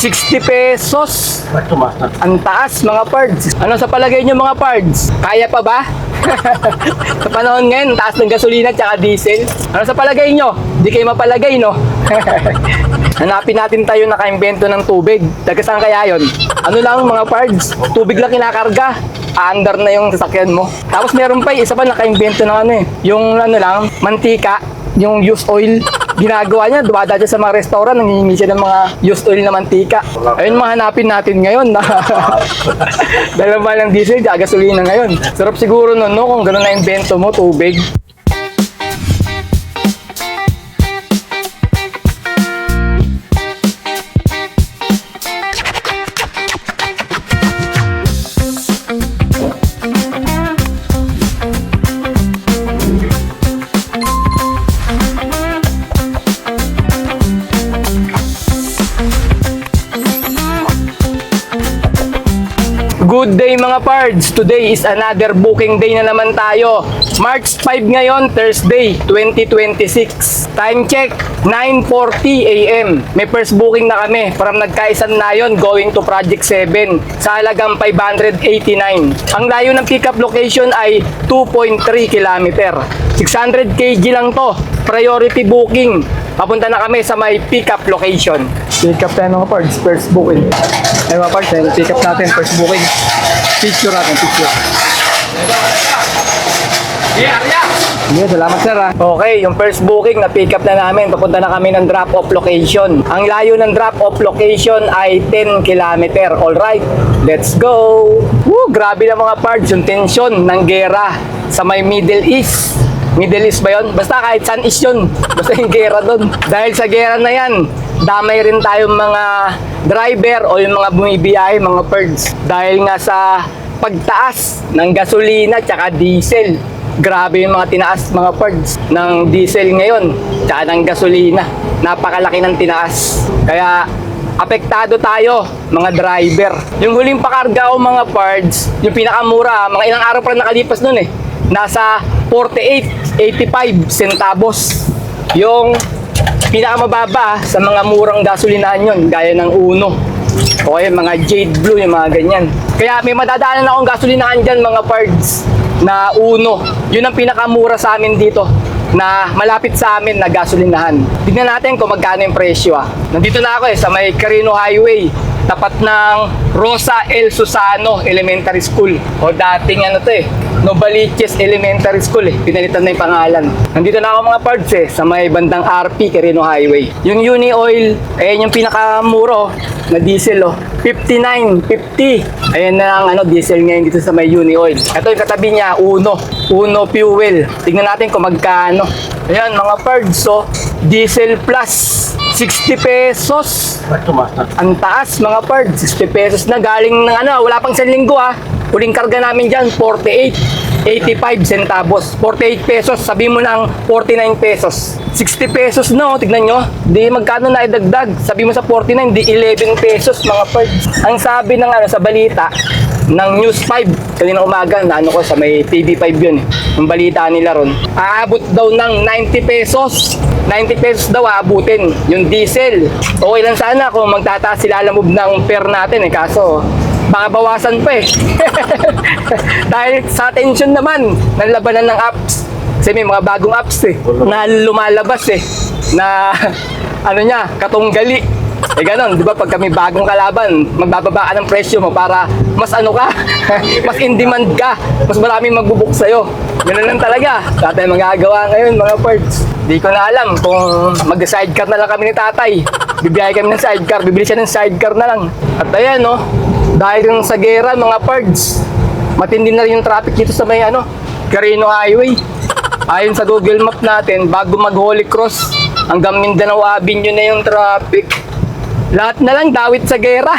60 pesos. Ang taas mga pards. Ano sa palagay nyo mga pards? Kaya pa ba? Sa panahon ngayon, taas ng gasolina at diesel. Ano sa palagay nyo? Di kayo mapalagay, no? Hanapin natin tayo nakaimbento ng tubig. Taga saan kaya yun? Ano lang mga pards? Tubig lang kinakarga. Aandar na yung sasakyan mo. Tapos meron pa isa pa nakaimbento ng ano eh. Yung ano lang, mantika. Yung used oil, ginagawa niya, dumadaan siya sa mga restaurant, nangihingi siya ng mga used oil na mantika. Ayun mga hanapin natin ngayon. Dalawa lang diesel, gasolina ngayon. Sarap siguro nun, no, kung gano'n na invento mo, tubig. Good day mga pards! Today is another booking day na naman tayo. March 5 ngayon, Thursday, 2026. Time check, 9:40 AM. May first booking na kami from Nagkaisan Nayon going to Project 7 sa halagang 589. Ang layo ng pickup location ay 2.3 km. 600 kg lang to. Priority booking. Papunta na kami sa may pickup location. Pick up tayo mga parts, first booking. Ay mga parts, pick up natin, first booking. Picture natin, picture. Yeah, salamat sir ha. Okay, yung first booking na pick up na namin. Papunta na kami ng drop-off location. Ang layo ng drop-off location ay 10 km. Alright, let's go! Woo, grabe na mga parts, yung tension ng gera sa may Middle East. Middle East ba yun? Basta kahit saan is yun. Basta yung gera doon. Dahil sa gera na yan, damay rin tayong mga driver o yung mga bumibiyahe, mga pards. Dahil nga sa pagtaas ng gasolina at diesel. Grabe yung mga tinaas mga pards ng diesel ngayon at ng gasolina. Napakalaki ng tinaas. Kaya apektado tayo mga driver. Yung huling pakarga ko mga pards, yung pinakamura, mga ilang araw pa nakalipas nun eh. Nasa 48.85 centavos. Yung pinakamababa sa mga murang gasolinahan yun, gaya ng Uno. O kaya mga Jade Blue, yung mga ganyan. Kaya may madadaanan akong gasolinahan dyan mga pards na Uno. Yun ang pinakamura sa amin dito na malapit sa amin na gasolinahan. Tignan natin kung magkano yung presyo ah. Nandito na ako sa may Carino Highway, tapat ng Rosa El Susano Elementary School. O dating ano to eh, Novaliches Elementary School eh. Pinalitan na yung pangalan. Nandito na ako mga pards sa may bandang RP Carino Highway. Yung Uni Oil, ayan yung pinakamuro na diesel 59.50. Ayan na ang diesel ngayon dito sa may Uni Oil. Ito yung katabi niya, Uno Fuel. Tingnan natin kung magkano. Ayan mga pards, diesel plus 60 pesos. Ang taas mga pards, 60 pesos na galing ng wala pang 1 linggo Huling karga namin dyan, 48.85 centavos. 48 pesos, sabi mo ng 49 pesos. 60 pesos no, tignan nyo. Di magkano na idagdag. Sabi mo sa 49, di 11 pesos mga pards. Ang sabi ng sa balita, ng News 5, kaninang umaga, na ko sa may TV5 yun yung balita nila ron. Aabot daw ng 90 pesos. 90 pesos daw aabutin yung diesel. Okay lang sana kung magtataas sila lamove ng fare natin kaso baka bawasan pa Dahil sa attention naman ng labanan ng apps. Kasi may mga bagong apps na lumalabas na katunggali. Ganon, di ba? Pag kami bagong kalaban, magbababa ka ng presyo mo para mas mas in demand ka, mas maraming magbubuk sa'yo. Ganun lang talaga. Tatay magagawa ngayon mga parts. Di ko na alam kung mag-sidecar na lang kami ni tatay. Bibiyahe kami ng sidecar, bibili siya ng sidecar na lang. At ayan dahil yung sa gera mga pards, matindi na rin yung traffic dito sa may Carino Highway. Ayon sa Google Map natin, bago mag Holy Cross hanggang Mindanao Avenue na yung traffic. Lahat na lang dawit sa gera.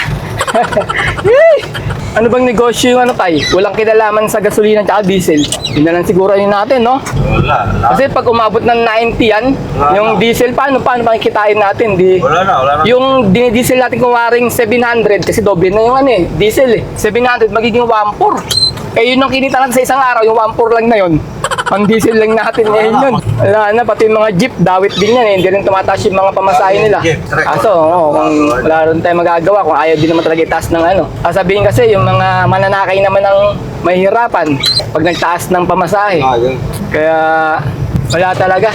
Ano bang negosyo yung tay? Walang kinalaman sa gasolina at diesel. Yun na lang siguro yun natin, no? Wala. Kasi pag umabot ng 90 yan, yung diesel, paano pakikitain natin? Wala na. Yung dinidiesel natin kung waring 700, kasi doble na yung diesel 700, magiging 1.4. Yun ang kinita natin sa isang araw, yung 1.4 lang na yun. Ang diesel lang natin ngayon yun. Wala na, pati yung mga jeep, dawit din yan eh. Hindi rin tumataas yung mga pamasahe nila. Kaso, kung wala rin tayo magagawa, kung ayaw din naman talaga itaas ng ano. Sabihin kasi, yung mga mananakay naman ang mahihirapan pag nagtaas ng pamasahe. Kaya, wala talaga.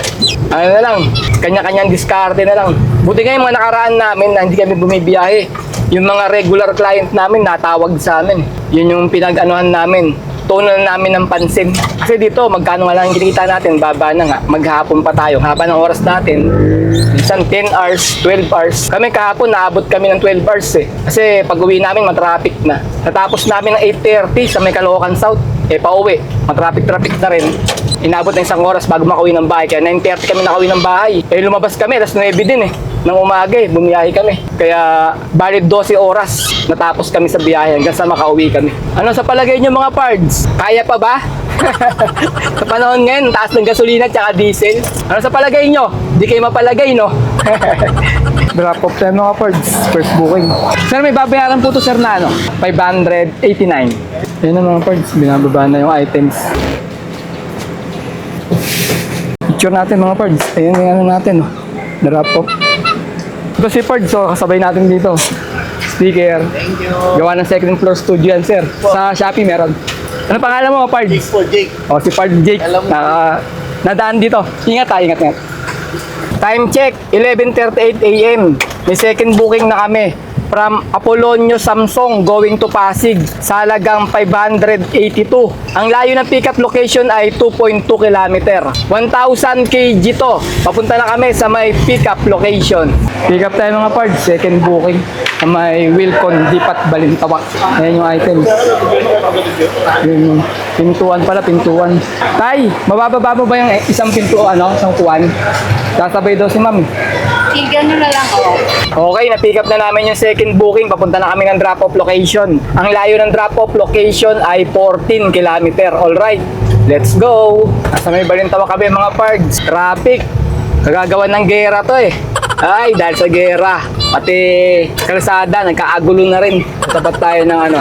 Ano na lang, kanya-kanyang diskarte na lang. Buti nga yung mga nakaraan namin na hindi kami bumibiyahe. Yung mga regular client namin natawag sa amin. Yun yung pinag-anuhan namin. Tunan namin ng pansin. Kasi dito, magkano nga lang yung kinikita natin, baba na nga. Maghapon pa tayo. Haba ng oras natin. Minsan 10 hours, 12 hours. Kami kahapon, naabot kami ng 12 hours eh. Kasi pag uwi namin, matraffic na. Natapos namin ng 8:30 sa may Caloocan South. Pauwi. Matraffic na rin. Inabot ng isang oras bago makauwi ng bahay. Kaya 9:30 kami nakauwi ng bahay. Lumabas kami, alas 9 din eh. Nang umaga bumiyahe kami. Kaya valid 12 oras natapos kami sa biyahe hanggang sa makauwi kami. Ano sa palagay nyo mga pards? Kaya pa ba? Sa panahon ngayon, taas ng gasolina at diesel. Ano sa palagay nyo? Di kayo mapalagay, no? Drop off tayo mga pards. First booking. Sir, may babayaran po to sir na ano? 589. Yan na mga pards. Binababa na yung items. Picture natin mga pards. Ayan yung ano natin. No? Drop off. Ito si Pard, so kasabay natin dito. Sticker. Thank you. Gawa ng second floor studio yan, sir. Sa Shopee meron. Ano pangalan mo, Pard? Jake for Jake. O, si Pard Jake. Alam mo. Nadaan dito. Ingat tayo, ingat. Time check, 11:38 a.m. May second booking na kami. From Apolonio, Samsung, going to Pasig. Sa halagang 582. Ang layo ng pickup location ay 2.2 km. 1,000 kg to. Papunta na kami sa may pickup location. Pick up tayo mga parts. Second booking. Sa may Wilcon, Dipat, Balintawak. Ayan yung items. Yung pintuan pala, pintuan. Tay, mabababa mo ba yung isang pintuan, isang kuwan? Sasabay daw si ma'am. Gano'n na lang, Okay, na-pick up na namin yung second booking. Papunta na kami ng drop-off location. Ang layo ng drop-off location ay 14 km. Alright, let's go! Nasa may Balintawak kami mga pards. Traffic. Kagagawa ng gera to eh. Ay, dahil sa gera. Pati kalsada, nagkaagulo na rin. Tapat tayo ng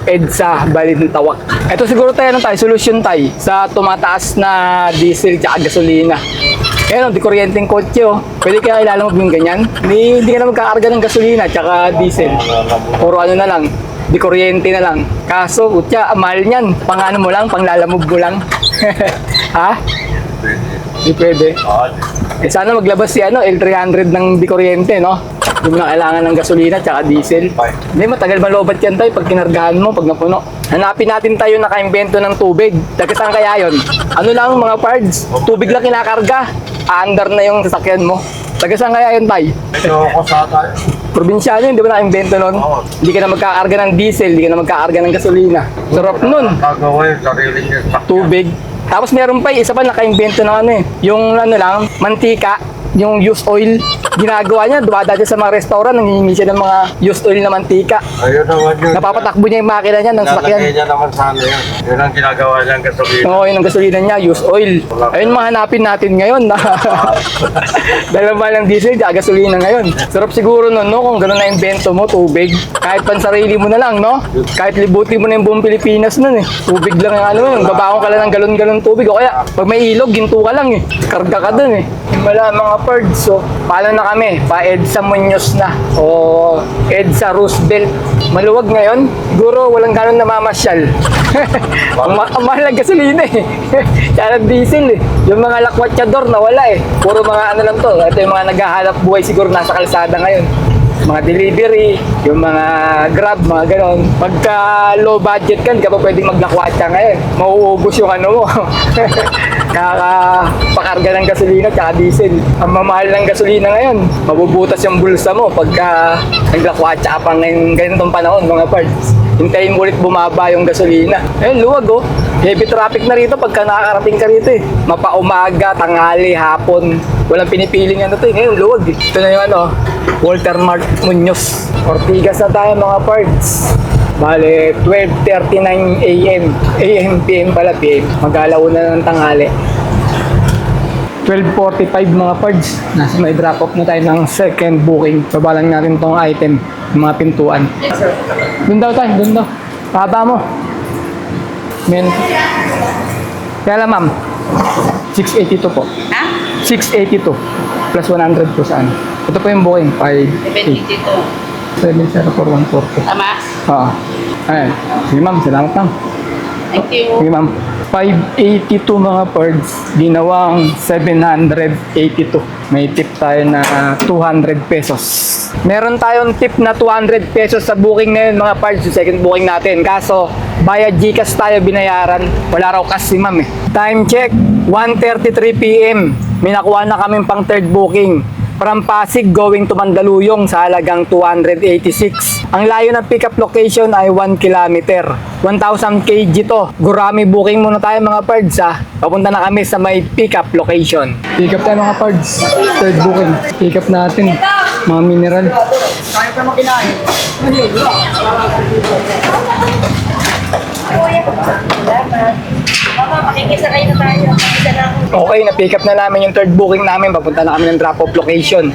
EDSA Balintawak. Ito siguro tayo solusyon tayo sa tumataas na diesel at gasolina. Ayan di kuryenteng kotse Pwede kaya ilalamog yung ganyan? Hindi ka na magkakarga ng gasolina at diesel. Puro ano na lang, di kuryente na lang. Kaso, utya, mahal niyan. Pang ano mo lang, pang lalamog mo lang. Ha? Hindi pwede. Sana maglabas si L300 ng di kuryente, no? Hindi mo na kailangan ng gasolina at diesel. Hindi, matagal malobat yan tayo pag kinargahan mo, pag napuno. Hanapin natin tayo nakaimbento ng tubig. Saan kaya yun? Ano lang mga pards? Tubig lang kinakarga. Under na yung sasakyan mo. Saan kaya yun tayo? Medyo kusata. Probinsyano yun, di ba na-invento nun? Hindi ka na magkakarga ng diesel, hindi ka na magkakarga ng gasolina. Sarap nun. Gagawin, sarili niya. Tubig. Tapos meron pa isa pa naka-invento ng yung lang, mantika, yung used oil. Ginagawa niya, dumadaan sa mga restaurant, nangihingi siya ng mga used oil na mantika. Ayun naman yun. Napapatakbo niya yung makina niya ng sasakyan. Lalagay niya naman sana yun. Yun ang ginagawa niyang gasolina. Oo, yun ang gasolina niya, used oil. Ayun mga hanapin natin ngayon. Dahil ba ng diesel, gasolina ngayon. Sarap siguro nun, no? Kung gano'n na-invento mo, tubig. Kahit pansarili mo na lang, no? Kahit libutin mo na yung buong Pilipinas nun eh. Tubig lang yung yun. Babakong ka lang ng galon-galon tubig. O kaya, pag may ilog, ginto ka lang eh. Karga ka dun eh. Wala mga pards. So, paano na kami? Pa EDSA Muñoz na. O EDSA Roosevelt. Maluwag ngayon. Siguro walang ganun namamasyal. Ang mahal ng gasolina eh. Tsaka ng diesel eh. Yung mga lakwatsyador nawala eh. Puro mga lang to. Ito yung mga naghahanap buhay siguro nasa kalsada ngayon. Mga delivery, yung mga grab, mga ganon. Pagka low budget ka, hindi ka pa pwedeng maglakwatsa ngayon. Mauubos yung mo. Kakapakarga ng gasolina at diesel. Ang mamahal ng gasolina ngayon, mabubutas yung bulsa mo pagka naglakwatsa ka pa ngayon ganitong panahon, mga parts. Hintayin mo ulit bumaba yung gasolina. Ayun, luwag Heavy traffic na rito pagka nakakarating ka rito eh. Mapaumaga, tanghali, hapon. Walang pinipiling Ngayon, luwag eh. Ito na yung Walter Mart Muñoz. Ortigas na tayo mga parts. Bale, 12:39 a.m. AM, PM pala, PM. Mag-alaw na ng tanghali. 12:45 mga parts. Nasa may drop off na tayo ng second booking. Babalang natin tong item, mga pintuan. Doon daw tayo, doon daw. Pahaba mo. Men. Kaya lang ma'am, 682 po. Ha? 682 plus 100 po saan. Ito po yung booking. 5870414. Tama? Oo. Ayan. Sige ma'am, salamat ma'am. Thank you. Sige ma'am. 582 mga parts, ginawang 782. May tip tayo na 200 pesos. Meron tayong tip na 200 pesos sa booking na yun mga parts, yung second booking natin. Kaso, via GCash tayo binayaran. Wala raw cash si ma'am eh. Time check, 1:33 PM. May nakuha na kaming pang third booking. From Pasig going to Mandaluyong sa halagang 286. Ang layo ng pickup location ay 1 kilometer. 1,000 kg to. Gurami booking muna tayo mga pards ha. Papunta na kami sa may pickup location. Pick up tayo mga pards. Third booking. Pick up natin. Mga mineral. Makikisakay na tayo. Makikisa na ako. Okay, na-pick up na namin yung third booking namin. Papunta na kami ng drop-off location.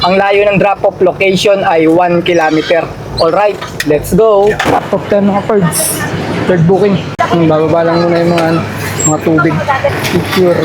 Ang layo ng drop-off location ay 1 kilometer. Alright, let's go. Drop-off tayo mga pards. Third booking. Bababa lang muna yung mga tubig. Picture.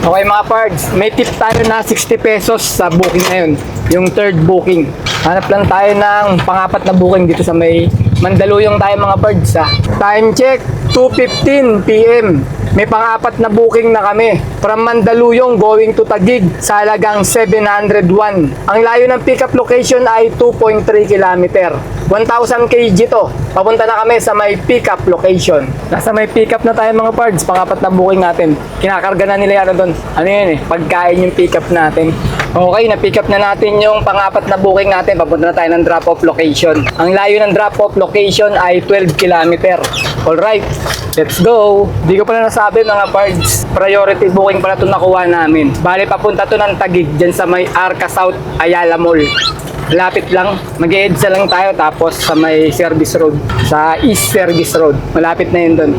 Okay mga pards, may tip tayo na 60 pesos sa booking na yun. Yung third booking. Hanap lang tayo ng pangapat na booking dito sa may Mandaluyong tayo mga pards ha. Time check, 2:15 PM. May pangapat na booking na kami. From Mandaluyong going to Taguig sa halagang 701. Ang layo ng pickup location ay 2.3 kilometer. 1,000 kg to. Papunta na kami sa may pickup location. Nasa may pickup na tayo mga pards. Pangapat na booking natin. Kinakarga na nila yan doon. Ano yun eh? Pagkain yung pickup natin. Okay, na-pick up na natin yung pangapat na booking natin. Papunta na tayo ng drop-off location. Ang layo ng drop-off location ay 12 kilometer. Alright, let's go. Di ko pala nasabi mga pards. Priority booking pala ito nakuha namin. Bale, papunta to ng Taguig dyan sa may Arca South Ayala Mall. Malapit lang. Mag-EDSA lang tayo tapos sa may service road. Sa East Service Road. Malapit na yun doon.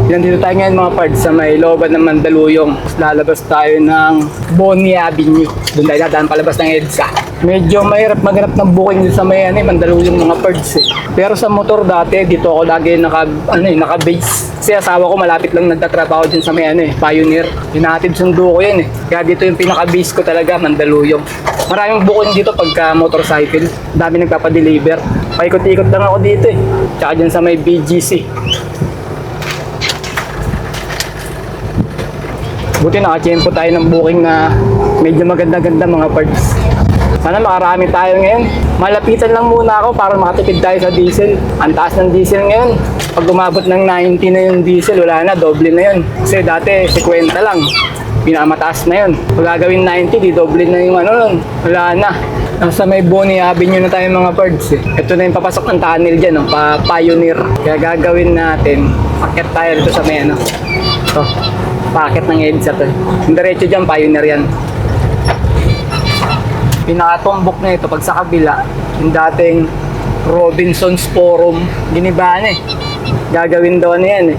Nandito tayo ngayon mga pards sa may looban ng Mandaluyong. Lalabas tayo ng Bonnie Avenue. Doon tayo dadaan palabas ng EDSA. Medyo mahirap maghanap ng booking dito sa may Mandaluyong mga pards eh. Pero sa motor dati, dito ako lagi naka-base. Kasi asawa ko malapit lang nagtatrabaho dyan sa may Pioneer. Hinatid sundo ko yun eh. Kaya dito yung pinaka-base ko talaga, Mandaluyong. Maraming booking dito pagka motorcycle. Dami nagpapadeliver. Paikot-ikot lang ako dito eh. Tsaka dyan sa may BGC. Buti nakachempo tayo ng booking na medyo maganda-ganda mga parts. Sana makarami tayo ngayon. Malapitan lang muna ako para makatipid tayo sa diesel. Ang taas ng diesel ngayon. Pag umabot ng 90 na yung diesel, wala na, doble na yun. Kasi dati 50 lang. Pinakamataas na yun. Pag gagawin 90, di doble na yung nun. Wala na. Nasa may Bonnie Avenue na tayo mga parts eh. Ito na yung papasok ng tunnel dyan, pa-Pioneer. Kaya gagawin natin, akit tayo dito sa may ito. Packet ng EDSA to. Yung diretso dyan, Pioneer yan. Pinakatumbok na ito pag sa kabila, yung dating Robinson's Forum, ginibaan eh. Gagawin daw na yan eh.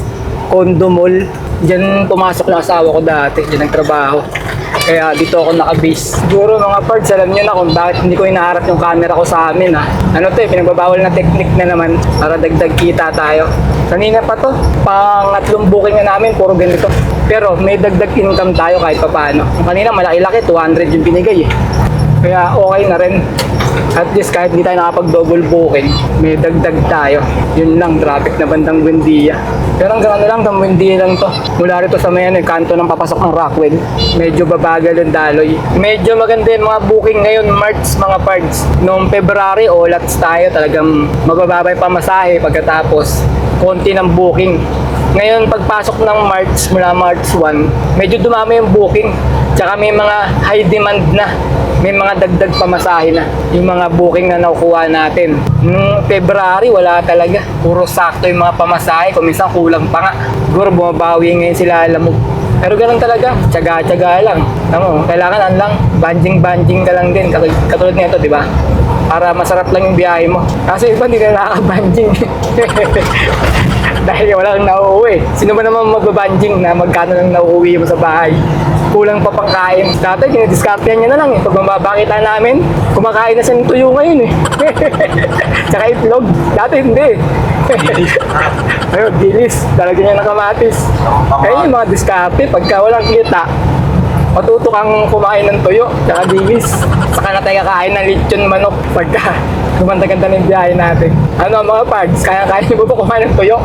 Condo Mall. Diyan pumasok na asawa ko dati, diyan nagtrabaho. Kaya dito ako naka-base. Siguro mga parts, alam nyo na kung bakit hindi ko inaharap yung camera ko sa amin ha. Ano to eh, pinagbabawal na technique na naman para dagdag kita tayo. Kanina pa to, pangatlong booking na namin, puro ganito. Pero may dagdag income tayo kahit pa paano. Kanina malaki-laki, 200 yung binigay eh. Kaya okay na rin. At least kahit hindi tayo nakapag-double booking, may dagdag tayo. Yun lang, traffic na bandang Buendia. Pero hanggang ano lang, hanggang Buendia lang to. Mula rito sa may kanto ng papasok ng Rockwell. Medyo babagal yung daloy. Medyo maganda yung mga booking ngayon, March mga parts. Noong February, olats tayo. Talagang mabababay pamasahe pagkatapos. Konti ng booking. Ngayon, pagpasok ng March, mula March 1, medyo dumami yung booking. Tsaka may mga high demand na. May mga dagdag pamasahe na. Yung mga booking na nakukuha natin. Noong February, wala talaga. Puro sakto yung mga pamasahe. Kung minsan kulang pa nga. Siguro bumabawi ngayon sila, alam mo. Pero ganun talaga. Tsaga-tsaga lang. Tama mo, kailangan lang. Banjing-banjing ka lang din. Katulad nito, di ba? para masarap lang yung biyahe mo. Kasi iba hindi na nakaka-banjing. Dahil wala nang nauuwi. Sino ba naman magbabanjing na magkano lang nauuwi mo sa bahay? Kulang pa pang kain. Dati, dinidiskartehan niya na lang eh. Pag mababakita namin, kumakain na siya ng tuyo ngayon eh. Tsaka itlog. Dati hindi. Ayun, dilis. Talaga niya ng kamatis. Kaya yung mga diskarte, pagka walang kita, matuto kang kumain ng tuyo, tsaka dilis. Saka na tayo kakain ng lechon manok pagka gumanda-ganda ng biyahe natin. Ano mga parts, kaya niyo ba kumain ng tuyo?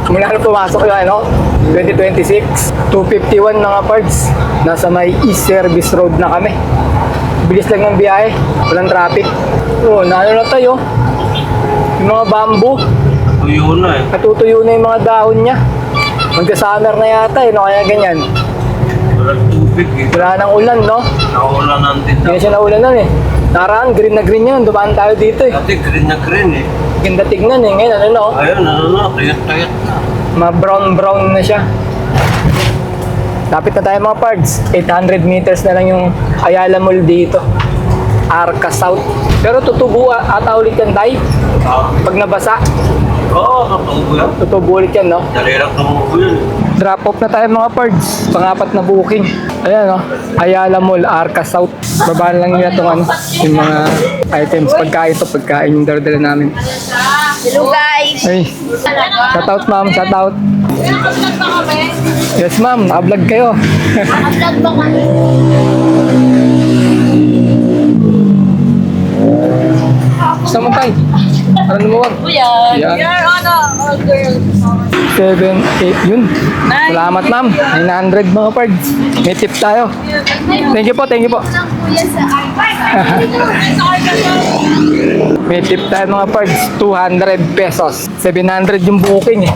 Mula na pumasok yung 2026, 251 mga parts. Nasa may East Service Road na kami. Bilis lang ng biyahe, walang traffic. Oo, na tayo. Yung mga bamboo, Tuyo na eh. natutuyo na yung mga dahon niya. Magka-summer na yata eh, no? Kaya ganyan. Walang tubig eh. Wala nang ulan, no? Naulan natin. Ngayon siya naulanan eh. Naraan, green na green yun. Dumaan tayo dito eh. Dati green na green eh. Ganda tignan eh. Ngayon ano no? Ayun, ano na, tayat-tayat na. Ma-brown na siya. Lapit na tayo mga parts. 800 meters na lang yung Ayala Mall dito. Arca South. Pero tutubo ata ulit yan tayo. Pag nabasa, Oo, totoo yan. tutubo ulit yan, no? Dali lang tumubo yun eh. Drop off na tayo mga parts. Pangapat na booking. Ayan, no? Ayala Mall, Arca South. Babaan lang nila itong yung mga items. Pagkain ito, pagkain yung dala namin. Hello guys! Ay, shout out ma'am, shout out. Naka-vlog ba kami? Yes ma'am, naka-vlog kayo. Naka-vlog ba kami? Gusto mo tayo? Ano lumawag? Kuya, Yan. you're on a girl. 7, 8, yun. Salamat ma'am. 900 mga pards. May tip tayo. Thank you po, thank you po. Kuya sa May tip tayo mga pards. 200 pesos. 700 yung booking eh.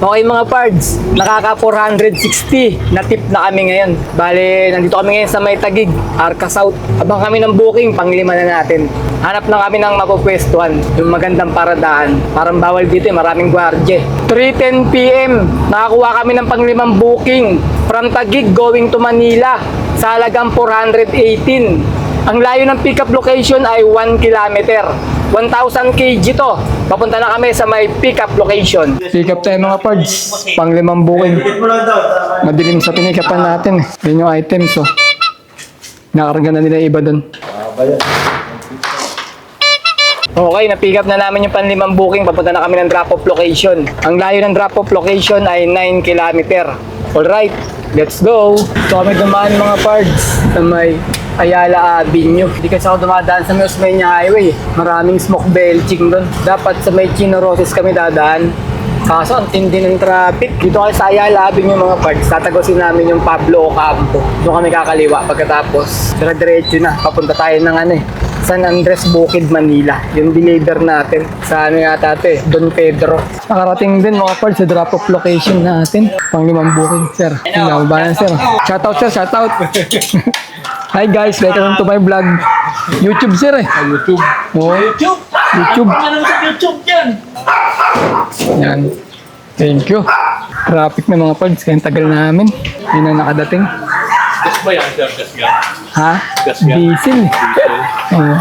Okay mga pards, nakaka 460 na tip na kami ngayon. Bale, nandito kami ngayon sa May Taguig, Arca South. Abang kami ng booking, panglima na natin. Hanap na kami ng mapupwestuhan, yung magandang paradaan. Parang bawal dito eh, maraming gwardiya. 3:10 PM, nakakuha kami ng panglimang booking from Taguig going to Manila sa halagang 418. Ang layo ng pickup location ay 1 kilometer. 1,000 kg to. Papunta na kami sa may pickup location. Pick up tayo mga pards. Panglimang booking. Madilim sa pinikapan natin. Yan yung items oh. Nakarga na nila iba doon. Okay, na-pick up na namin yung panlimang booking. Papunta na kami ng drop-off location. Ang layo ng drop-off location ay 9 kilometer. Alright, let's go. So kami dumaan mga pards sa may Ayala Avenue. Hindi kasi ako dumadaan sa may Osmeña Highway. Maraming smoke belching doon. Dapat sa may Chino Roses kami dadaan. Kaso ang tindi ng traffic. Dito kasi sa Ayala Avenue mga parts. Tatagosin namin yung Pablo Ocampo. Doon kami kakaliwa. Pagkatapos, dire-diretso na. Papunta tayo ng San Andres Bukid, Manila. Yung deliver natin sa yata ito eh, Don Pedro. Nakarating din mga parts sa drop-off location natin. Panglimang booking, sir. Hindi ba yan, sir? Shoutout, sir. Shoutout. Hi guys, welcome to my vlog. YouTube sir eh. YouTube? Oo. YouTube? YouTube. Ano sa YouTube dyan? Yan. Thank you. Traffic na mga parts, kaya tagal namin. Yun na nakadating. Gas ba yan, sir? Gas yan? Ha? Gas yan? Diesel. Oo.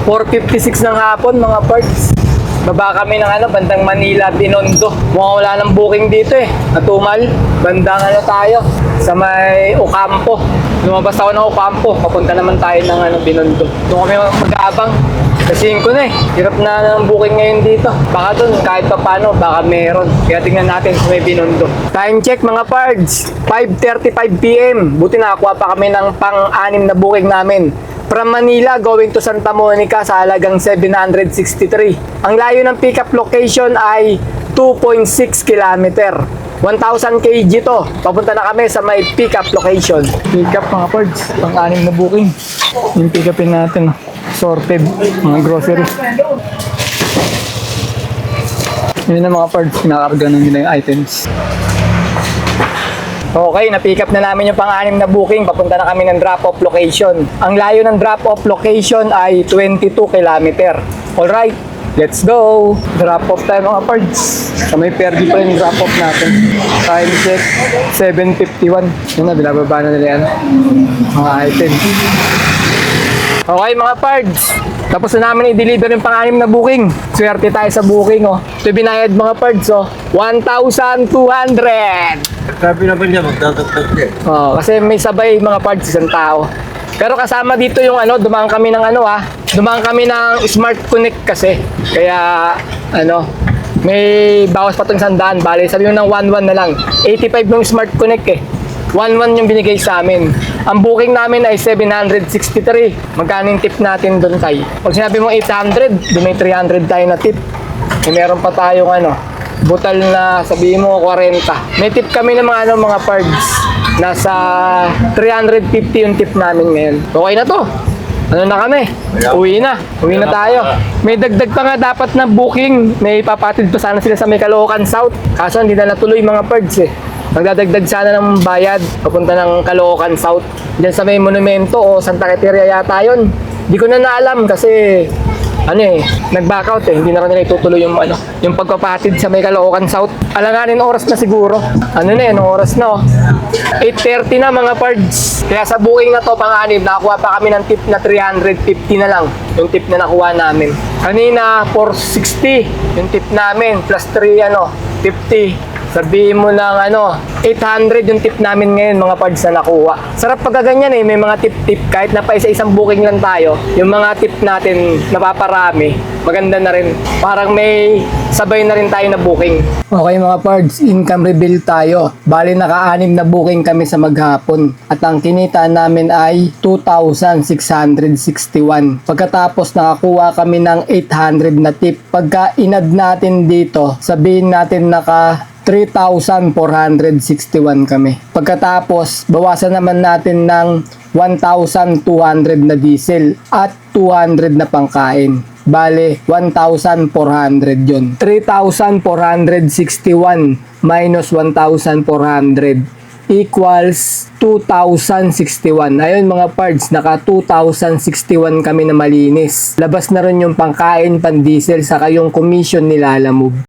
4:56 ng hapon mga parts. Baba kami ng bandang Manila, Binondo. Mukhang wala ng booking dito eh. Natumal. Bandang tayo. Sa may Ocampo. Lumabas ako ng Ocampo. Papunta naman tayo ng Binondo. Doon kami mag-aabang. Kasi 5 na eh. Hirap na ng booking ngayon dito. Baka doon kahit pa paano, baka meron. Kaya tingnan natin sa may Binondo. Time check mga pards. 5:35 PM. Buti nakakuha pa kami ng pang-6 na booking namin. From Manila going to Santa Monica sa halagang 763. Ang layo ng pickup location ay 2.6 kilometer. 1,000 kg to. Papunta na kami sa may pickup location. Pickup mga pards. Pang-6 na booking. Yung pick-upin natin. Sorted. Mga groceries. Yun na mga pards. Kinakarga na nila yung items. Okay, na-pick up na namin yung pang-6 na booking. Papunta na kami ng drop-off location. Ang layo ng drop-off location ay 22 kilometer. Alright, let's go! Drop-off tayo mga pards. Sa may perdi pa yung drop-off natin. Time check, 7:51. Yun na, binababa na nila yan. Mga items. Okay mga pards, tapos na namin i-deliver yung pang-anim na booking. Swerte tayo sa booking oh. Ito binayad mga pards oh, 1,200. Sabi naman niya, magdadagdag niya. Oh, kasi may sabay mga parts isang tao. Pero kasama dito yung ano, dumaan kami ng ano dumaan kami ng Smart Connect kasi. Kaya ano, may bawas pa itong 100. Bale, sabi mo ng 1,1 na lang. 85 yung Smart Connect eh. 1,1 yung binigay sa amin. Ang booking namin ay 763. Magkano yung tip natin doon kay? Pag sinabi mo 800, doon may 300 tayo na tip. Meron pa tayong ano, butal na sabihin mo 40. May tip kami ng mga mga pards. Nasa 350 yung tip namin ngayon. Okay na to. Ano na kami? Uwi na tayo. May dagdag pa nga dapat na booking. May papatid pa sana sila sa may Caloocan South. Kaso hindi na natuloy mga pards eh. Magdadagdag sana ng bayad papunta ng Caloocan South. Diyan sa may monumento o Santa Cateria yata yun. Hindi ko na naalam kasi nag-back out eh. Hindi na nila itutuloy yung yung pagpapatid sa may Caloocan South. Alanganin oras na siguro. Anong oras na oh. 8:30 na mga pards. Kaya sa booking na to pang-anim, nakakuha pa kami ng tip na 350 na lang. Yung tip na nakuha namin. Kanina 460 yung tip namin plus 3 50. Sabihin mo ng 800 yung tip namin ngayon mga pards na nakuha. Sarap pagka ganyan eh, may mga tip-tip kahit na pa isa-isang booking lang tayo. Yung mga tip natin napaparami, maganda na rin. Parang may sabay na rin tayo na booking. Okay mga pards, income reveal tayo. Bali naka-anim na booking kami sa maghapon. At ang kinita namin ay 2,661. Pagkatapos nakakuha kami ng 800 na tip. Pagka inad natin dito, sabihin natin naka 3,461 kami. Pagkatapos, bawasan naman natin ng 1,200 na diesel at 200 na pangkain. Bale, 1,400 yun. 3,461 minus 1,400 equals 2,061. Ayun mga pards, naka 2,061 kami na malinis. Labas na rin yung pangkain, pan-diesel, saka yung commission nila Lalamove.